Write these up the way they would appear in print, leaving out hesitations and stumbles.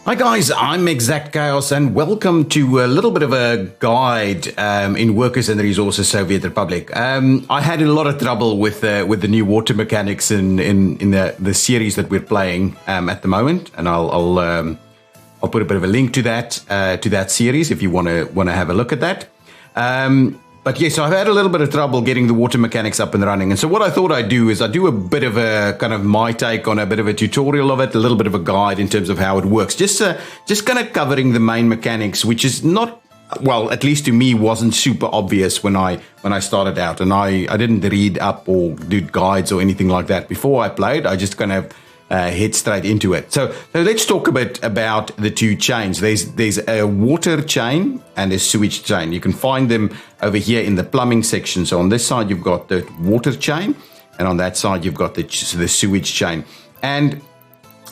Hi guys, I'm ExactChaos and welcome to a little bit of a guide in Workers and Resources Soviet Republic. I had a lot of trouble with the new water mechanics in the series that we're playing at the moment, and I'll put a bit of a link to that series if you want to have a look at that. But yes, I've had a little bit of trouble getting the water mechanics up and running. And so what I thought I'd do is I'd do a bit of a kind of my take on a bit of a tutorial of it, a little bit of a guide in terms of how it works. Just kind of covering the main mechanics, which is not, well, at least to me, wasn't super obvious when I started out. And I didn't read up or do guides or anything like that before I played. I just kind of head straight into it. So let's talk a bit about the two chains. There's a water chain and a sewage chain. You can find them over here in the plumbing section. So on this side, you've got the water chain, and on that side, you've got the sewage chain. And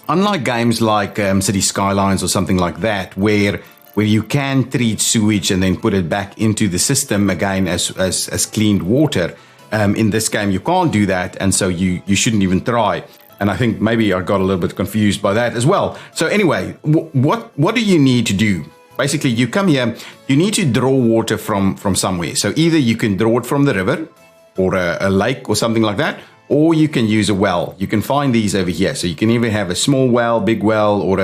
unlike games like City Skylines or something like that, where you can treat sewage and then put it back into the system again as cleaned water, in this game, you can't do that. And so you shouldn't even try. And I think maybe I got a little bit confused by that as well. So anyway, what do you need to do? Basically, you come here, you need to draw water from somewhere. So either you can draw it from the river or a lake or something like that, or you can use a well. You can find these over here. So you can either have a small well, big well, or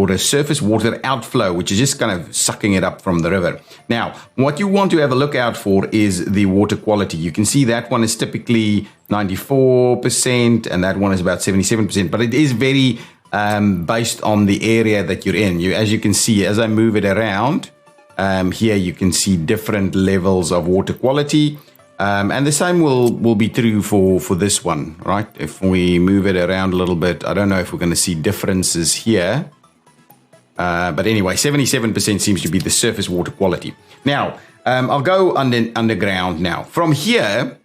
a surface water outflow, which is just kind of sucking it up from the river. Now, what you want to have a look out for is the water quality. You can see that one is typically 94%, and that one is about 77%, but it is very based on the area that you're in. As you can see, as I move it around, here you can see different levels of water quality. And the same will be true for this one, right? If we move it around a little bit, I don't know if we're going to see differences here. But anyway, 77% seems to be the surface water quality. Now, I'll go underground now. From here,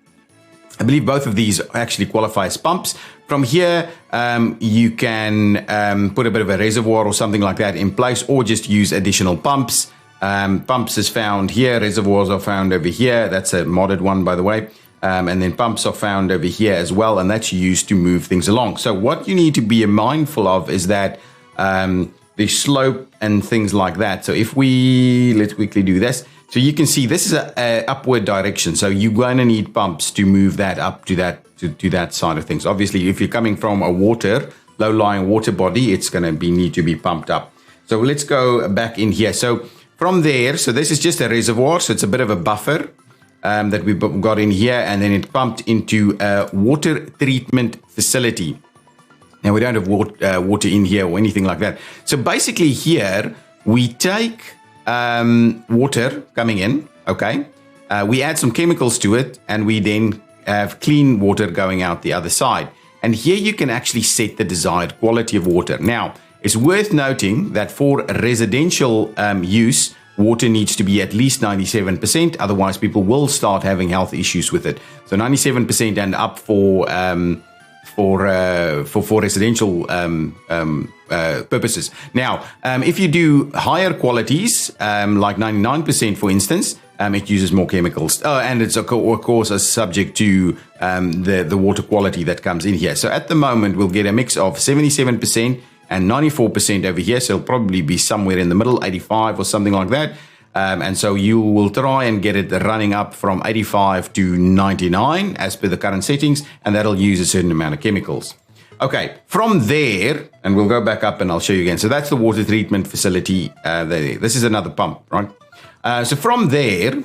I believe both of these actually qualify as pumps. From here, you can put a bit of a reservoir or something like that in place, or just use additional pumps. Pumps is found here. Reservoirs are found over here. That's a modded one, by the way. And then pumps are found over here as well, and that's used to move things along. So what you need to be mindful of is that the slope and things like that. So if let's quickly do this. So you can see this is a upward direction. So you're going to need pumps to move that up to that side of things. Obviously, if you're coming from a low-lying water body, it's going to need to be pumped up. So let's go back in here. So from there, so this is just a reservoir. So it's a bit of a buffer that we've got in here, and then it pumped into a water treatment facility. Now, we don't have water in here or anything like that. So basically here, we take water coming in, okay? We add some chemicals to it, and we then have clean water going out the other side. And here you can actually set the desired quality of water. Now, it's worth noting that for residential use, water needs to be at least 97%. Otherwise, people will start having health issues with it. So 97% and up for residential purposes. Now, if you do higher qualities, like 99%, for instance, it uses more chemicals. And it's, of course, subject to the water quality that comes in here. So at the moment, we'll get a mix of 77% and 94% over here. So it'll probably be somewhere in the middle, 85 or something like that. And so you will try and get it running up from 85 to 99 as per the current settings, and that'll use a certain amount of chemicals. Okay, from there, and we'll go back up and I'll show you again. So that's the water treatment facility there. This is another pump, right? So from there,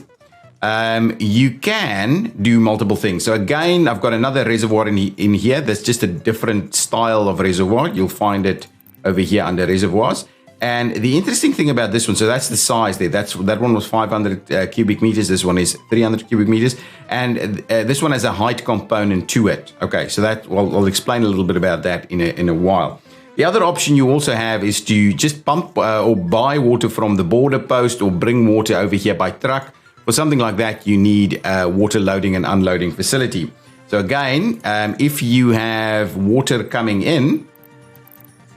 you can do multiple things. So again, I've got another reservoir in here. That's just a different style of reservoir. You'll find it over here under reservoirs. And the interesting thing about this one, so that's the size there. That one was 500 cubic meters. This one is 300 cubic meters. And this one has a height component to it. Okay, so I'll explain a little bit about that in a while. The other option you also have is to just pump or buy water from the border post, or bring water over here by truck. For something like that, you need a water loading and unloading facility. So again, if you have water coming in,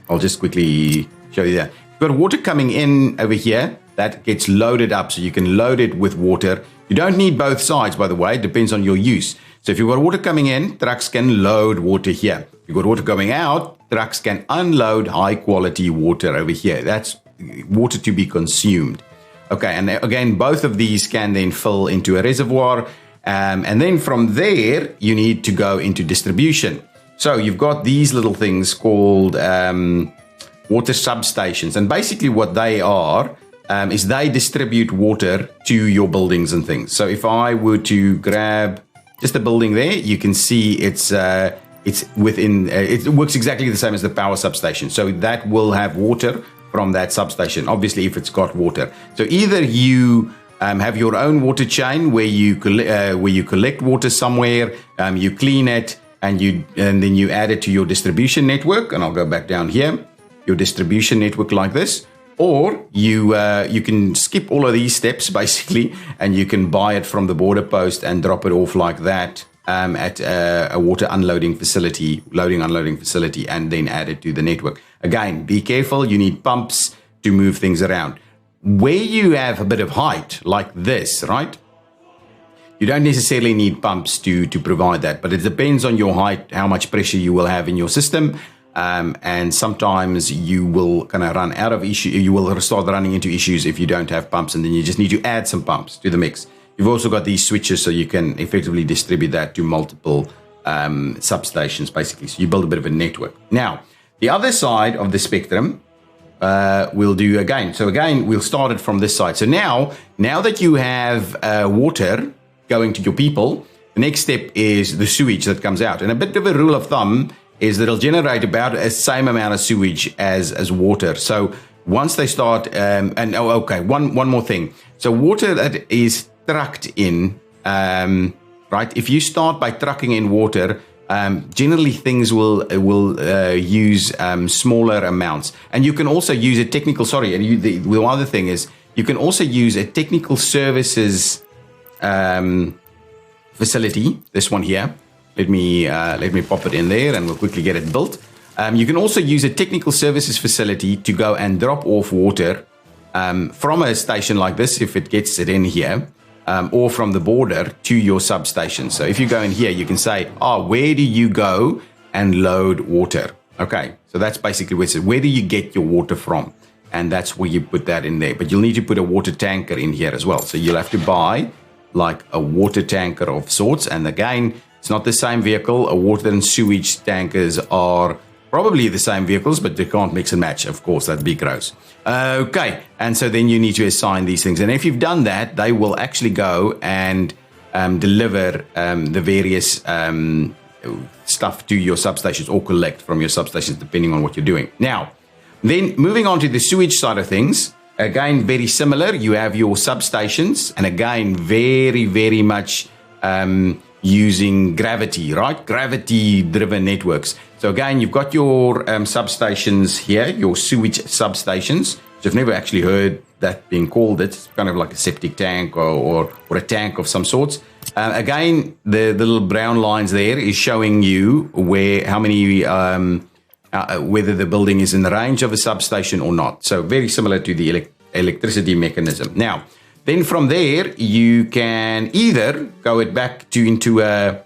I'll just quickly show you that. You've got water coming in over here that gets loaded up, so you can load it with water. You don't need both sides, by the way. It depends on your use. So if you've got water coming in, trucks can load water here. If you've got water going out, trucks can unload high quality water over here. That's water to be consumed. Okay, and again, both of these can then fill into a reservoir. And then from there, you need to go into distribution. So you've got these little things called water substations. And basically what they are is they distribute water to your buildings and things. So if I were to grab just a building there, you can see it's within, it works exactly the same as the power substation. So that will have water from that substation, obviously if it's got water. So either you have your own water chain where you collect water somewhere, you clean it, and then you add it to your distribution network. And I'll go back down here, your distribution network like this. Or you can skip all of these steps basically, and you can buy it from the border post and drop it off like that at a water unloading facility, unloading facility, and then add it to the network. Again, be careful. You need pumps to move things around. Where you have a bit of height like this, right? You don't necessarily need pumps to provide that, but it depends on your height, how much pressure you will have in your system. And sometimes you will kind of run out of issue. You will start running into issues if you don't have pumps, and then you just need to add some pumps to the mix. You've also got these switches, so you can effectively distribute that to multiple substations, basically. So you build a bit of a network. Now, the other side of the spectrum, we'll do again. So again, we'll start it from this side. So now that you have water going to your people, the next step is the sewage that comes out. And a bit of a rule of thumb is that it'll generate about the same amount of sewage as water. So once they start, one more thing. So water that is trucked in, right? If you start by trucking in water, generally things will use smaller amounts. And you can also use a technical, the other thing is you can also use a technical services facility, this one here. Let me pop it in there and we'll quickly get it built. You can also use a technical services facility to go and drop off water from a station like this, if it gets it in here, or from the border to your substation. So if you go in here, you can say, where do you go and load water? Okay, so that's basically where it says, where do you get your water from? And that's where you put that in there. But you'll need to put a water tanker in here as well. So you'll have to buy like a water tanker of sorts. And again, it's not the same vehicle. A water and sewage tankers are probably the same vehicles, but they can't mix and match. Of course, that'd be gross. Okay, and so then you need to assign these things. And if you've done that, they will actually go and deliver the various stuff to your substations or collect from your substations, depending on what you're doing. Now, then moving on to the sewage side of things, again, very similar. You have your substations, and again, very, very much using gravity, right? Gravity-driven networks. So again, you've got your substations here, your sewage substations, which I've never actually heard that being called. It's kind of like a septic tank or a tank of some sorts. Again, the little brown lines there is showing you how many, whether the building is in the range of a substation or not. So very similar to the electricity mechanism. Now, then from there, you can either go back into a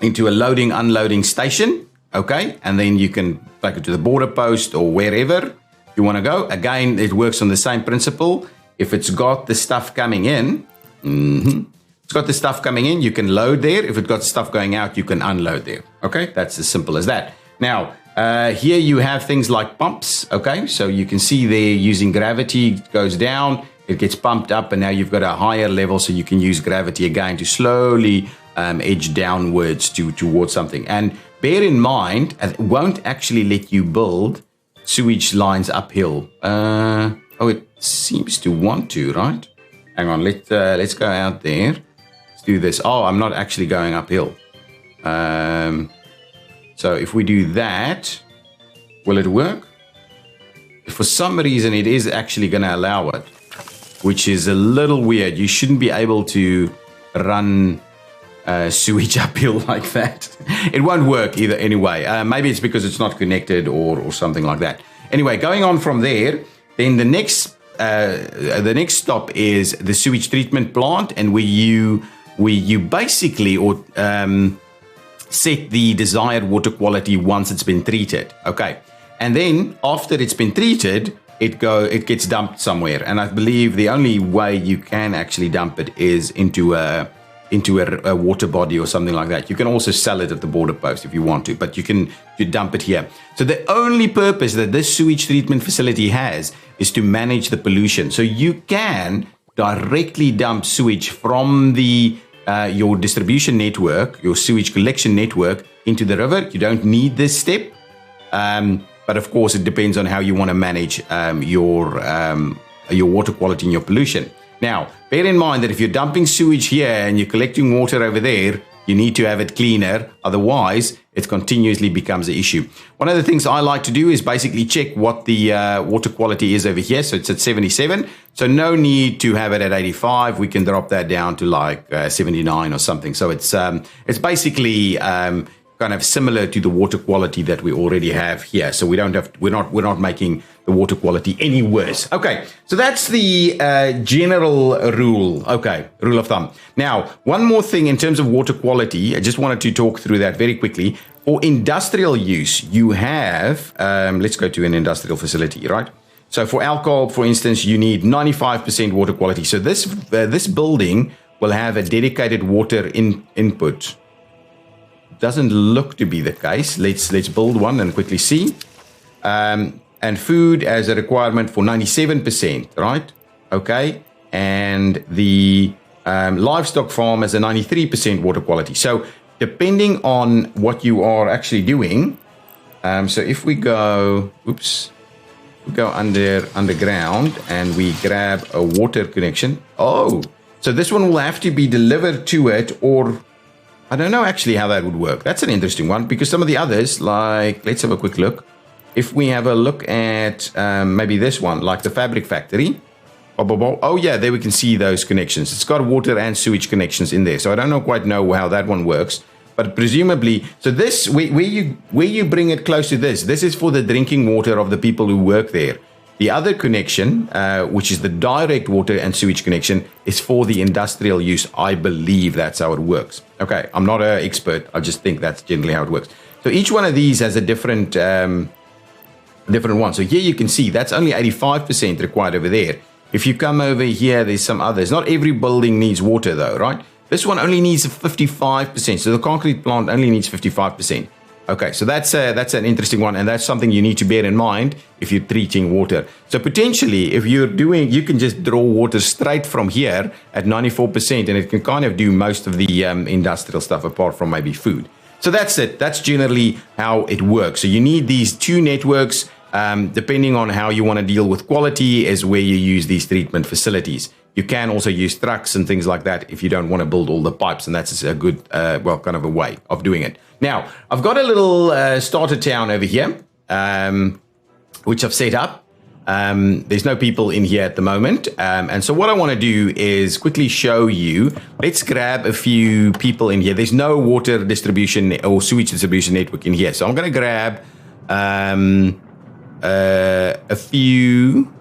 loading, unloading station, okay? And then you can take it to the border post or wherever you want to go. Again, it works on the same principle. If it's got the stuff coming in, it's got the stuff coming in, you can load there. If it's got stuff going out, you can unload there, okay? That's as simple as that. Now, here you have things like pumps, okay? So you can see there using gravity, it goes down, it gets pumped up, and now you've got a higher level, so you can use gravity again to slowly edge downwards towards something. And bear in mind, it won't actually let you build sewage lines uphill. It seems to want to, right? Hang on, let's go out there. Let's do this. I'm not actually going uphill. So if we do that, will it work? For some reason, it is actually going to allow it, which is a little weird. You shouldn't be able to run sewage uphill like that. It won't work either anyway. Maybe it's because it's not connected or something like that. Anyway, going on from there, then the next stop is the sewage treatment plant, and where you where you basically set the desired water quality once it's been treated. Okay, and then after it's been treated, it gets dumped somewhere. And I believe the only way you can actually dump it is into a water body or something like that. You can also sell it at the border post if you want to, but you dump it here. So the only purpose that this sewage treatment facility has is to manage the pollution. So you can directly dump sewage from your distribution network, your sewage collection network, into the river. You don't need this step. But of course, it depends on how you want to manage your water quality and your pollution. Now, bear in mind that if you're dumping sewage here and you're collecting water over there, you need to have it cleaner. Otherwise, it continuously becomes an issue. One of the things I like to do is basically check what the water quality is over here. So it's at 77. So no need to have it at 85. We can drop that down to like 79 or something. So it's basically kind of similar to the water quality that we already have here. So we're not making the water quality any worse. Okay, so that's the general rule. Okay, rule of thumb. Now, one more thing in terms of water quality, I just wanted to talk through that very quickly. For industrial use, you have, let's go to an industrial facility, right? So for alcohol, for instance, you need 95% water quality. So this building will have a dedicated water input. Doesn't look to be the case. Let's build one and quickly see. And food as a requirement for 97%, right? Okay. And the livestock farm has a 93% water quality. So depending on what you are actually doing, so if we go, we go underground and we grab a water connection. Oh, so this one will have to be delivered to it, or I don't know actually how that would work. That's an interesting one, because some of the others, like, let's have a quick look. If we have a look at maybe this one, like the fabric factory. Oh yeah, there we can see those connections. It's got water and sewage connections in there. So I don't quite know how that one works. But presumably, so this, where you bring it close to this is for the drinking water of the people who work there. The other connection, which is the direct water and sewage connection, is for the industrial use. I believe that's how it works. Okay, I'm not an expert. I just think that's generally how it works. So each one of these has a different one. So here you can see that's only 85% required over there. If you come over here, there's some others. Not every building needs water though, right? This one only needs 55%. So the concrete plant only needs 55%. Okay, so that's an interesting one, and that's something you need to bear in mind if you're treating water. So potentially, if you're doing, you can just draw water straight from here at 94%, and it can kind of do most of the industrial stuff apart from maybe food. So that's it. That's generally how it works. So you need these two networks. Depending on how you want to deal with quality is where you use these treatment facilities. You can also use trucks and things like that if you don't want to build all the pipes, and that's a good, kind of a way of doing it. Now, I've got a little starter town over here, which I've set up. There's no people in here at the moment. And so what I want to do is quickly show you. Let's grab a few people in here. There's no water distribution or sewage distribution network in here. So I'm going to grab a few.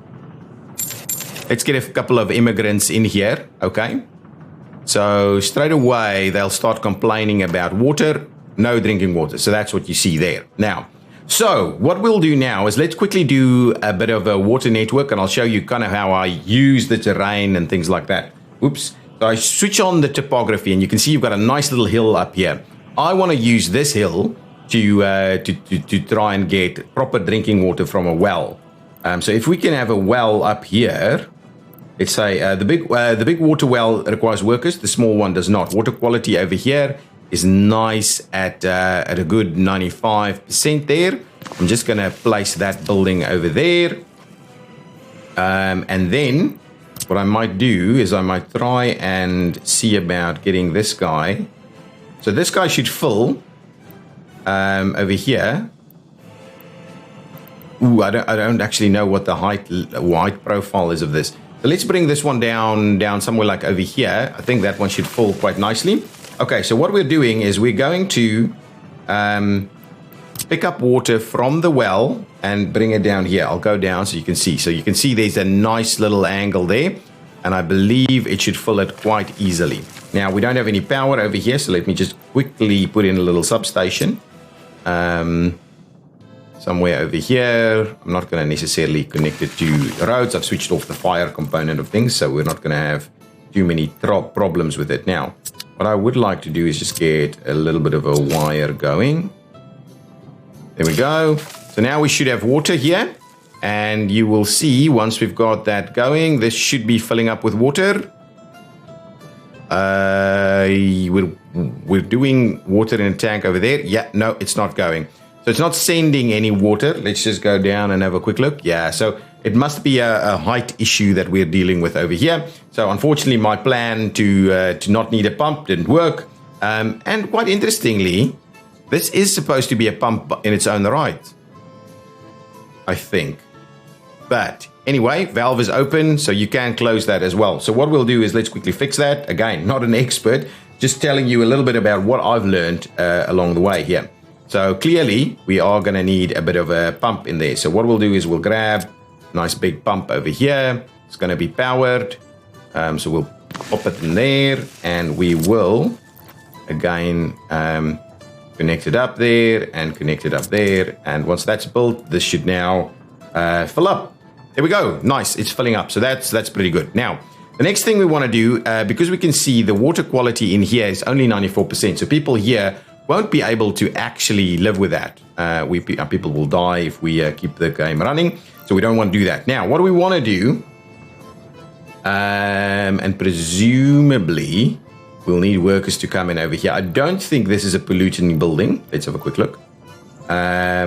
Let's get a couple of immigrants in here. Okay. So straight away, they'll start complaining about water. No drinking water. So that's what you see there. Now, so what we'll do now is let's quickly do a bit of a water network, and I'll show you kind of how I use the terrain and things like that. Oops. So I switch on the topography, and you can see you've got a nice little hill up here. I want to use this hill to try and get proper drinking water from a well. So if we can have a well up here, let's say the big water well requires workers. The small one does not. Water quality over here is nice at a good 95% there. I'm just going to place that building over there. And then what I might do is I might try and see about getting this guy. So this guy should fill over here. Ooh, I don't actually know what the height profile is of this. So let's bring this one down somewhere like over here. I think that one should fill quite nicely. Okay, so what we're doing is we're going to pick up water from the well and bring it down here. I'll go down so you can see. So you can see there's a nice little angle there, and I believe it should fill it quite easily. Now, we don't have any power over here, so let me just quickly put in a little substation. Somewhere over here. I'm not going to necessarily connect it to roads. I've switched off the fire component of things, so we're not going to have too many problems with it. Now, what I would like to do is just get a little bit of a wire going. There we go. So now we should have water here. And you will see once we've got that going, this should be filling up with water. We're doing water in a tank over there. Yeah, no, it's not going. So it's not sending any water. Let's just go down and have a quick look. Yeah, so it must be a height issue that we're dealing with over here. So unfortunately, my plan to not need a pump didn't work. And quite interestingly, this is supposed to be a pump in its own right, I think. But anyway, valve is open, so you can close that as well. So what we'll do is let's quickly fix that. Again, not an expert, just telling you a little bit about what I've learned along the way here. So clearly, we are going to need a bit of a pump in there. So what we'll do is we'll grab a nice big pump over here. It's going to be powered. So we'll pop it in there, and we will, again, connect it up there and connect it up there. And once that's built, this should now fill up. There we go. Nice. It's filling up. So that's pretty good. Now, the next thing we want to do, because we can see the water quality in here is only 94%. So people here won't be able to actually live with that. People will die if we keep the game running. So we don't want to do that. Now, what do we want to do? And presumably, we'll need workers to come in over here. I don't think this is a polluting building. Let's have a quick look. Yeah,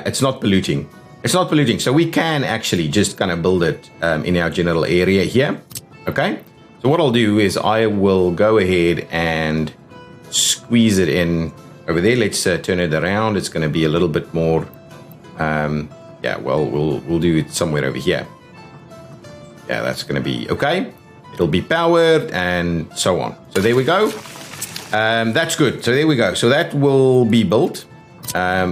it's not polluting. It's not polluting. So we can actually just kind of build it in our general area here. Okay. So what I'll do is I will go ahead and squeeze it in over there. Let's turn it around. It's going to be a little bit more. Yeah, well, we'll do it somewhere over here. Yeah, that's going to be okay. It'll be powered and so on. So there we go. That's good. So there we go. So that will be built.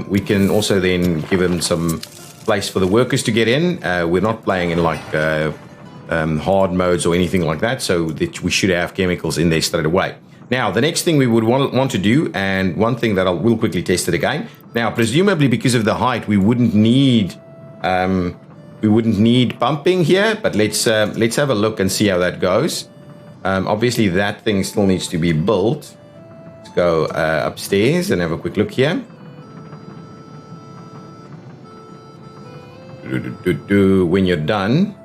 We can also then give them some place for the workers to get in. We're not playing in like hard modes or anything like that. So that we should have chemicals in there straight away. Now, the next thing we would want to do, and one thing that we'll quickly test it again. Now, presumably because of the height, we wouldn't need pumping here, but let's have a look and see how that goes. Obviously, that thing still needs to be built. Let's go upstairs and have a quick look here. When you're done,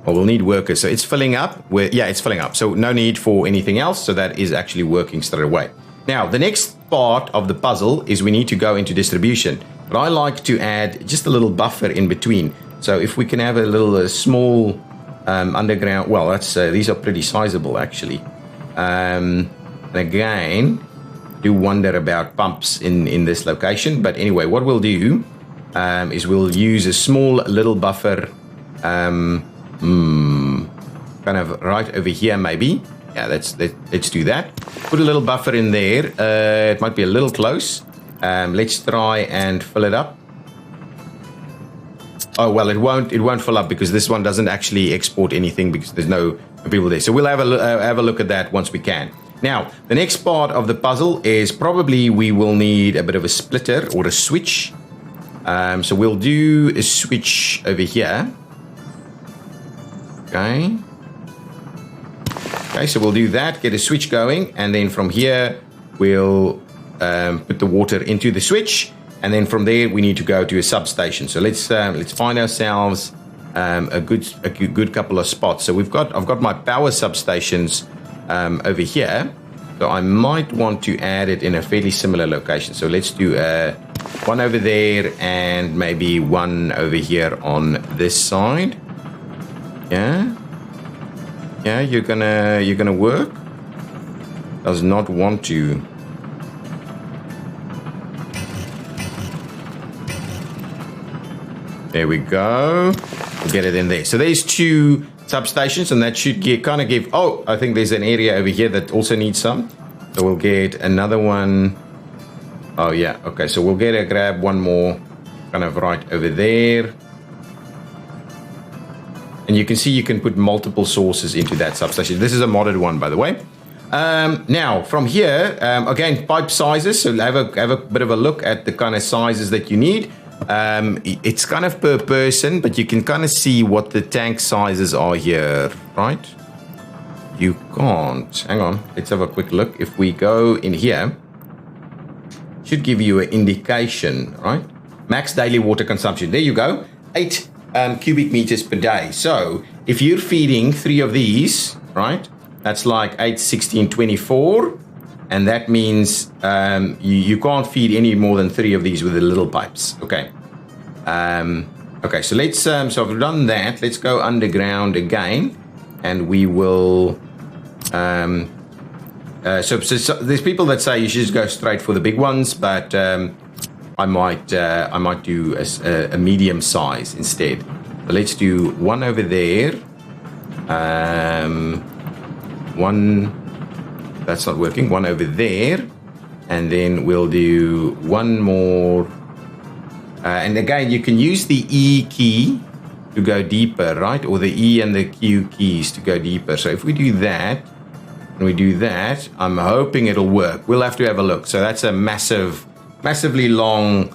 well, we'll need workers. So it's filling up. Yeah, it's filling up. So no need for anything else. So that is actually working straight away. Now, the next part of the puzzle is we need to go into distribution. But I like to add just a little buffer in between. So if we can have a little small underground, well, that's these are pretty sizable actually. And again, do wonder about pumps in this location. But anyway, what we'll do is we'll use a small little buffer, kind of right over here maybe. Yeah, let's do that. Put a little buffer in there. It might be a little close. Let's try and fill it up. Oh, well, it won't fill up because this one doesn't actually export anything because there's no people there. So we'll have a look at that once we can. Now, the next part of the puzzle is probably we will need a bit of a splitter or a switch. So we'll do a switch over here. Okay. Okay, so we'll do that, get a switch going, and then from here we'll put the water into the switch. And then from there, we need to go to a substation. So let's find ourselves a good couple of spots. So I've got my power substations over here. So I might want to add it in a fairly similar location. So let's do one over there and maybe one over here on this side. Yeah, you're gonna work. Does not want to. There we go. We'll get it in there. So there's two substations, and that should kind of give. Oh, I think there's an area over here that also needs some. So we'll get another one. Oh yeah. Okay. So we'll grab one more, kind of right over there. And you can see you can put multiple sources into that substation. This is a modded one, by the way. Now, from here, again, pipe sizes. So have a bit of a look at the kind of sizes that you need. It's kind of per person, but you can kind of see what the tank sizes are here, right? You can't. Hang on. Let's have a quick look. If we go in here, should give you an indication, right? Max daily water consumption. There you go. 8 cubic meters per day. So if you're feeding 3 of these, right? That's like 8, 16, 24. And that means you can't feed any more than 3 of these with the little pipes. Okay. Okay, so let's, so I've done that. Let's go underground again. And we will, so there's people that say you should just go straight for the big ones, but I might do a medium size instead. So let's do one over there. One, that's not working. One over there, and then we'll do one more. And again, you can use the E key to go deeper, right? Or the E and the Q keys to go deeper. So if we do that, and we do that, I'm hoping it'll work. We'll have to have a look. So that's a massively long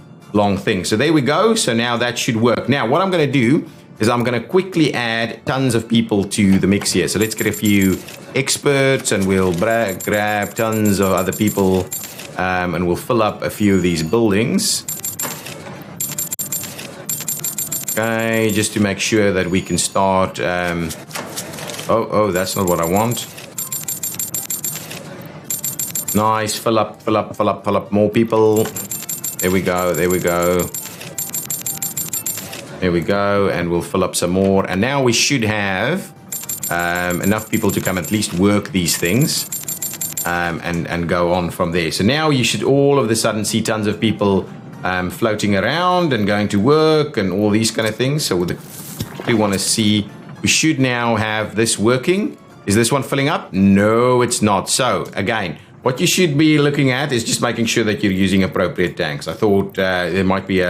thing. So there we go. So now that should work. Now what I'm going to do is I'm going to quickly add tons of people to the mix here. So let's get a few experts and we'll grab tons of other people and we'll fill up a few of these buildings. Okay, just to make sure that we can start. Oh, that's not what I want. Nice, fill up more people. There we go. And we'll fill up some more. And now we should have enough people to come at least work these things and go on from there. So now you should all of a sudden see tons of people floating around and going to work and all these kind of things. So we want to see, we should now have this working. Is this one filling up? No, it's not. So again, what you should be looking at is just making sure that you're using appropriate tanks. I thought there might be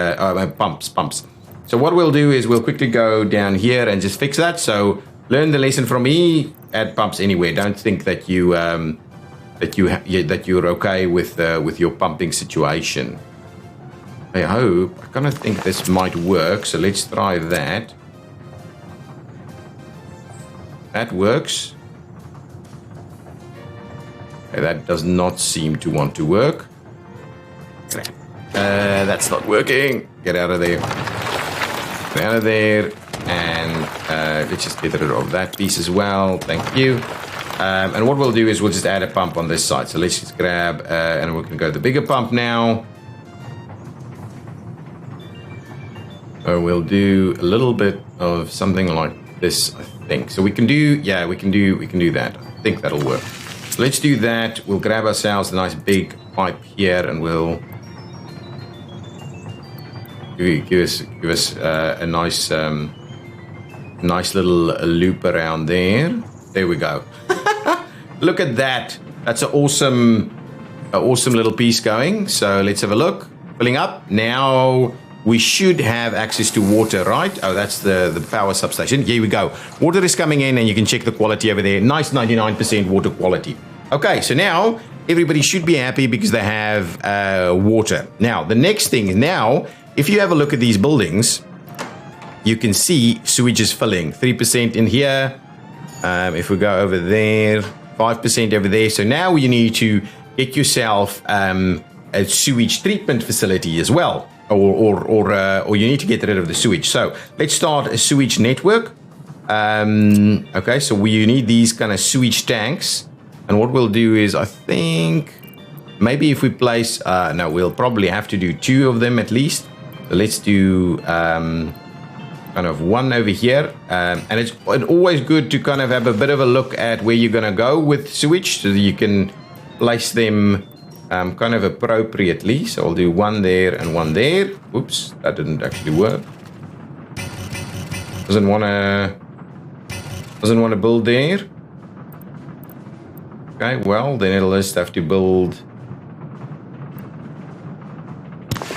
pumps. So what we'll do is we'll quickly go down here and just fix that. So learn the lesson from me. Add pumps anywhere. Don't think that you that you're okay with your pumping situation. I kind of think this might work. So let's try that. That works. Okay, that does not seem to want to work. That's not working. Get out of there. Get out of there. And let's just get rid of that piece as well. Thank you. And what we'll do is we'll just add a pump on this side. So let's just grab, and we're going to go to the bigger pump now. So we'll do a little bit of something like this, I think. So we can do, yeah, we can do that. I think that'll work. So let's do that. We'll grab ourselves a nice big pipe here, and we'll give us a nice little loop around there. There we go. Look at that. That's an awesome little piece going. So let's have a look. Filling up now. We should have access to water, right? Oh, that's the power substation. Here we go. Water is coming in, and you can check the quality over there. Nice 99% water quality. Okay, so now everybody should be happy because they have water. Now, the next thing is now, if you have a look at these buildings, you can see sewage is filling. 3% in here. If we go over there, 5% over there. So now you need to get yourself a sewage treatment facility as well. Or you need to get rid of the sewage. So let's start a sewage network. Okay, so you need these kind of sewage tanks. And what we'll do is, I think, maybe if we place, no, we'll probably have to do 2 of them at least. So let's do kind of one over here. And it's always good to kind of have a bit of a look at where you're going to go with sewage so that you can place them kind of appropriately. So I'll do one there and one there. Oops, that didn't actually work. Doesn't want to build there. Okay, well, then it'll just have to build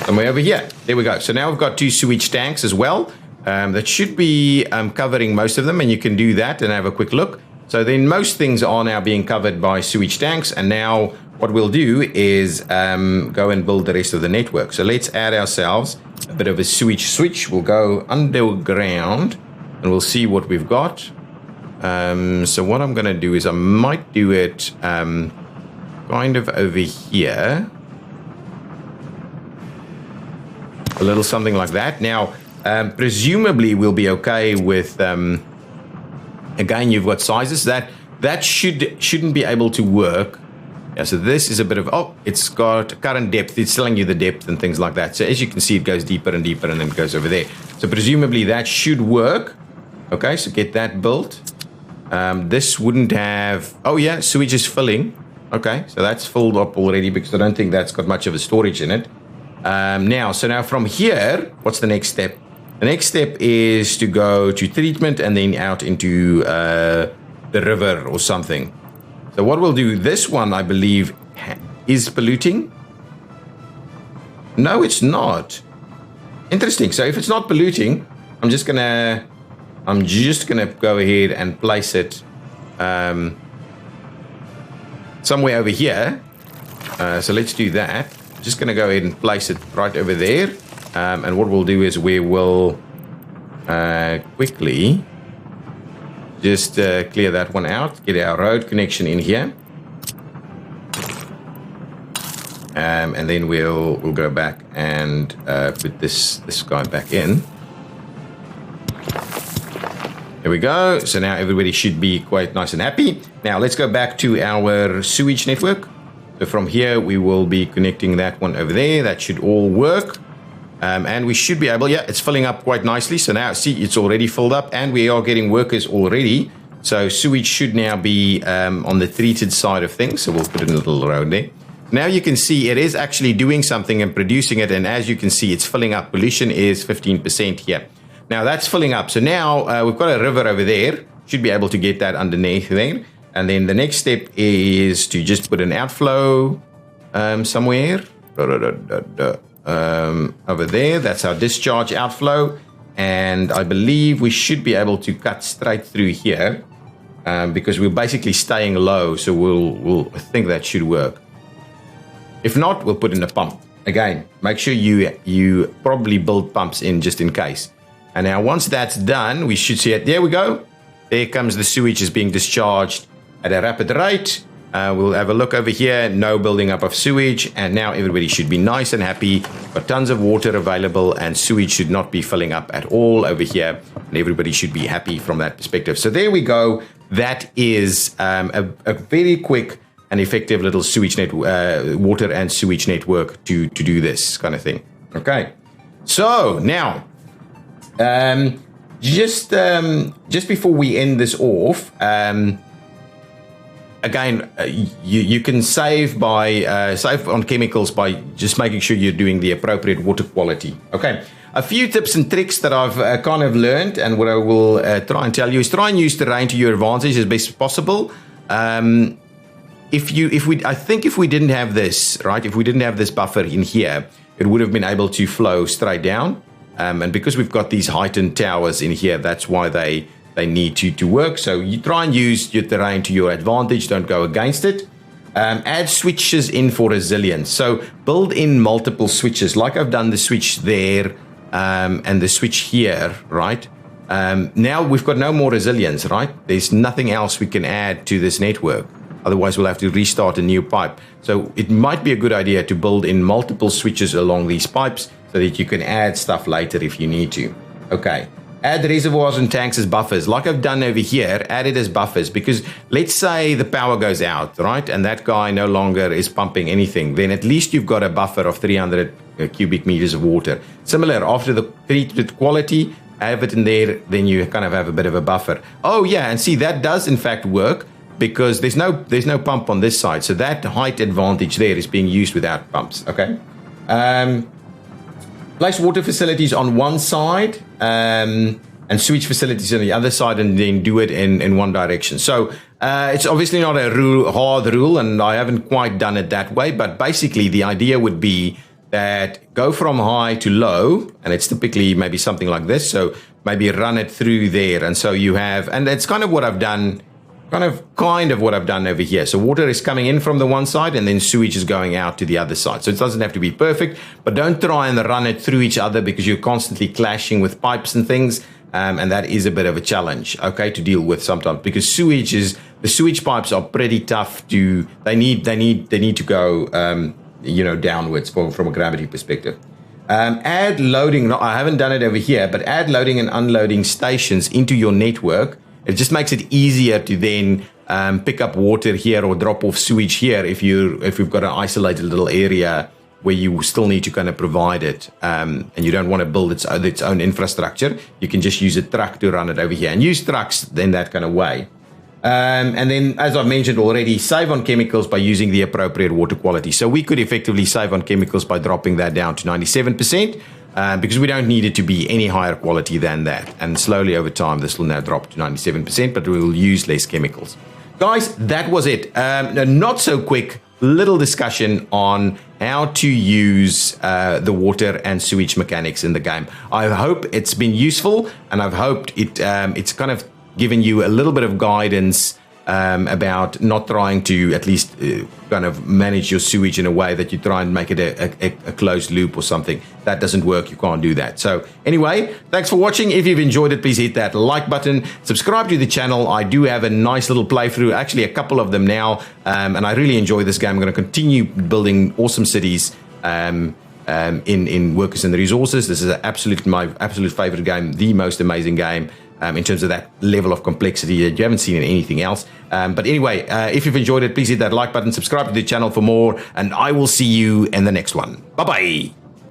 somewhere over here. There we go. So now we've got 2 sewage tanks as well. That should be covering most of them, and you can do that and have a quick look. So then most things are now being covered by sewage tanks, and now what we'll do is go and build the rest of the network. So let's add ourselves a bit of a sewage switch. We'll go underground and we'll see what we've got. So what I'm going to do is I might do it kind of over here. A little something like that. Now, presumably we'll be okay with, again, you've got sizes. That shouldn't be able to work. Yeah, so this is a bit of, it's got current depth. It's telling you the depth and things like that. So as you can see, it goes deeper and deeper and then it goes over there. So presumably that should work. Okay, so get that built. This wouldn't have, sewage is filling. Okay, so that's filled up already because I don't think that's got much of a storage in it. Now from here, what's the next step? The next step is to go to treatment and then out into the river or something. So what we'll do, this one, I believe, is polluting. No, it's not. Interesting. So if it's not polluting, I'm just gonna go ahead and place it somewhere over here. So let's do that. Just gonna go ahead and place it right over there. And what we'll do is we will quickly just clear that one out, get our road connection in here, and then we'll go back and put this guy back in. There we go. So now everybody should be quite nice and happy. Now let's go back to our sewage network. So from here we will be connecting that one over there. That should all work. And we should be able, it's filling up quite nicely. So now, see, it's already filled up and we are getting workers already. So sewage should now be on the treated side of things. So we'll put in a little road there. Now you can see it is actually doing something and producing it. And as you can see, it's filling up. Pollution is 15% here. Now that's filling up. So now we've got a river over there. Should be able to get that underneath there. And then the next step is to just put an outflow somewhere. Over there, that's our discharge outflow, and I believe we should be able to cut straight through here because we're basically staying low, so I think that should work. If not, we'll put in a pump. Again, make sure you probably build pumps in just in case. And now once that's done, we should see it. There we go. There comes the sewage is being discharged at a rapid rate. We'll have a look over here, no building up of sewage, and now everybody should be nice and happy. Got tons of water available, and sewage should not be filling up at all over here, and everybody should be happy from that perspective. So there we go. That is a very quick and effective little sewage water and sewage network to do this kind of thing. Okay, so now just before we end this off, again, you can save on chemicals by just making sure you're doing the appropriate water quality. Okay, a few tips and tricks that I've kind of learned, and what I will try and tell you is try and use terrain to your advantage as best as possible. I think if we didn't have this, right, if we didn't have this buffer in here, it would have been able to flow straight down. And because we've got these heightened towers in here, that's why they need to work. So you try and use your terrain to your advantage. Don't go against it. Add switches in for resilience. So build in multiple switches, like I've done the switch there and the switch here, right? Now we've got no more resilience, right? There's nothing else we can add to this network. Otherwise, we'll have to restart a new pipe. So it might be a good idea to build in multiple switches along these pipes so that you can add stuff later if you need to. Okay. Add reservoirs and tanks as buffers. Like I've done over here, add it as buffers, because let's say the power goes out, right? And that guy no longer is pumping anything. Then at least you've got a buffer of 300 cubic meters of water. Similar, after the treated quality, have it in there, then you kind of have a bit of a buffer. Oh yeah, and see, that does in fact work because there's no pump on this side. So that height advantage there is being used without pumps, okay? Place water facilities on one side and sewage facilities on the other side, and then do it in one direction. So it's obviously not a hard rule, and I haven't quite done it that way, but basically the idea would be that go from high to low, and it's typically maybe something like this. So maybe run it through there. And so you have, and that's kind of what I've done, kind of what I've done over here. So water is coming in from the one side and then sewage is going out to the other side. So it doesn't have to be perfect, but don't try and run it through each other because you're constantly clashing with pipes and things. And that is a bit of a challenge, okay, to deal with sometimes, because the sewage pipes are pretty tough to, they need to go, downwards from a gravity perspective. Add loading, I haven't done it over here, but add loading and unloading stations into your network. It just makes it easier to then pick up water here or drop off sewage here if you've got an isolated little area where you still need to kind of provide it, and you don't want to build its own infrastructure. You can just use a truck to run it over here and use trucks in that kind of way. And then, as I've mentioned already, save on chemicals by using the appropriate water quality. So we could effectively save on chemicals by dropping that down to 97%, because we don't need it to be any higher quality than that. And slowly over time, this will now drop to 97%, but we will use less chemicals. Guys, that was it. Not so quick. Little discussion on how to use the water and sewage mechanics in the game. I hope it's been useful, and I've hoped it's kind of given you a little bit of guidance about not trying to at least kind of manage your sewage in a way that you try and make it a closed loop or something. That doesn't work. You can't do that. So anyway, thanks for watching. If you've enjoyed it, please hit that like button. Subscribe to the channel. I do have a nice little playthrough, actually a couple of them now, and I really enjoy this game. I'm going to continue building awesome cities in Workers and the Resources. This is my absolute favorite game, the most amazing game. In terms of that level of complexity that you haven't seen in anything else. But anyway, if you've enjoyed it, please hit that like button, subscribe to the channel for more, and I will see you in the next one. Bye-bye.